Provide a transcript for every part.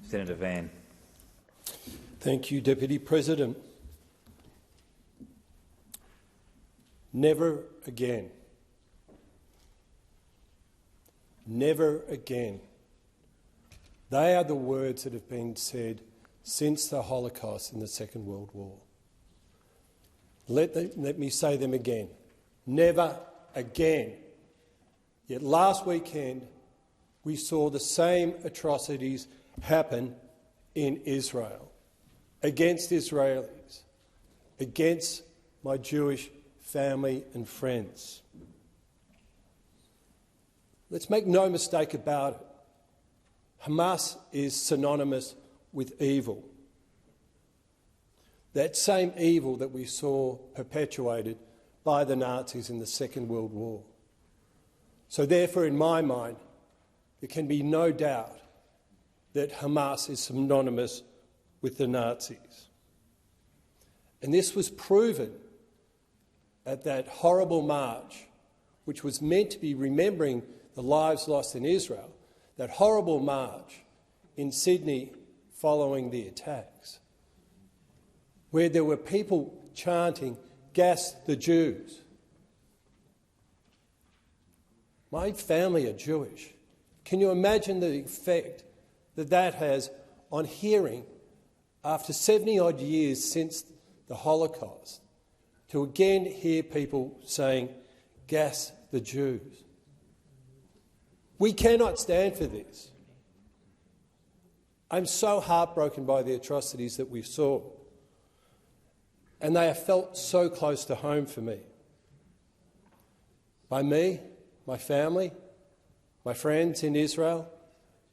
Senator Van. Thank you, Deputy President. Never again. Never again. They are the words that have been said since the Holocaust in the Second World War. Let me say them again. Never again. Yet last weekend we saw the same atrocities happen in Israel, against Israelis, against my Jewish family and friends. Let's make no mistake about it. Hamas is synonymous with evil. That same evil that we saw perpetuated by the Nazis in the Second World War. So therefore, in my mind, there can be no doubt that Hamas is synonymous with the Nazis. And this was proven at that horrible march, which was meant to be remembering the lives lost in Israel, that horrible march in Sydney following the attacks, where there were people chanting, "Gas the Jews." My family are Jewish. Can you imagine the effect that that has on hearing, after 70-odd years since the Holocaust, to again hear people saying, "Gas the Jews"? We cannot stand for this. I'm so heartbroken by the atrocities that we saw, and they have felt so close to home for me. By me, my family, my friends in Israel,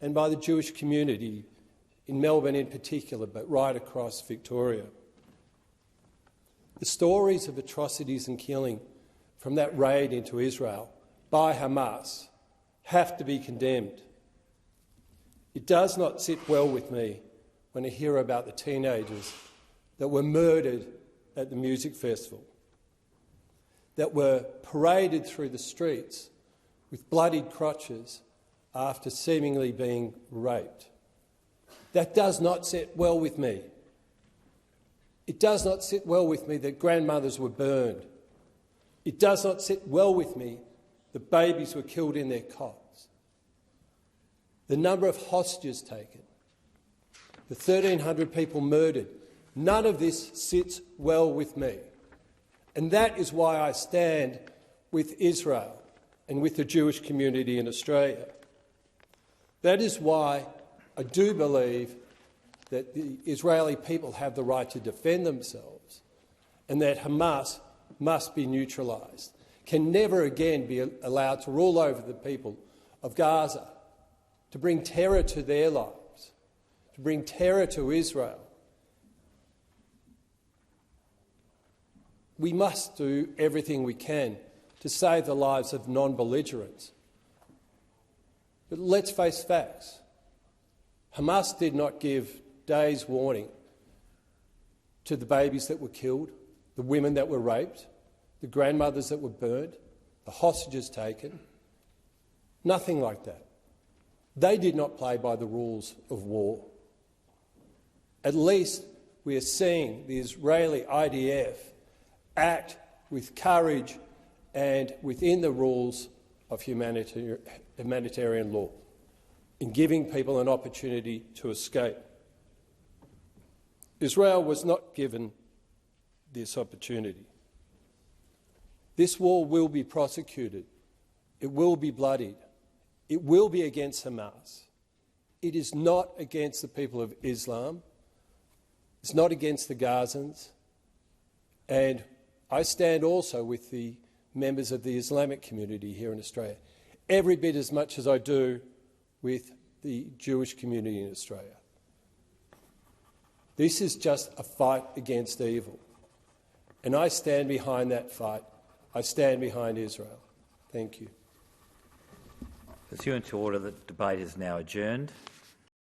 and by the Jewish community in Melbourne in particular, but right across Victoria. The stories of atrocities and killing from that raid into Israel by Hamas have to be condemned. It does not sit well with me when I hear about the teenagers that were murdered at the music festival, that were paraded through the streets with bloodied crotches after seemingly being raped. That does not sit well with me. It does not sit well with me that grandmothers were burned. It does not sit well with me that babies were killed in their cots. The number of hostages taken, the 1,300 people murdered, none of this sits well with me. And that is why I stand with Israel and with the Jewish community in Australia. That is why I do believe that the Israeli people have the right to defend themselves and that Hamas must be neutralised, can never again be allowed to rule over the people of Gaza, to bring terror to their lives, to bring terror to Israel. We must do everything we can to save the lives of non-belligerents. But let's face facts. Hamas did not give days' warning to the babies that were killed, the women that were raped, the grandmothers that were burned, the hostages taken. Nothing like that. They did not play by the rules of war. At least we are seeing the Israeli IDF act with courage and within the rules of humanitarian law in giving people an opportunity to escape. Israel was not given this opportunity. This war will be prosecuted. It will be bloodied. It will be against Hamas. It is not against the people of Islam. It's not against the Gazans. And I stand also with the members of the Islamic community here in Australia, every bit as much as I do with the Jewish community in Australia. This is just a fight against evil. And I stand behind that fight. I stand behind Israel. Thank you. Pursuant to order, the debate is now adjourned.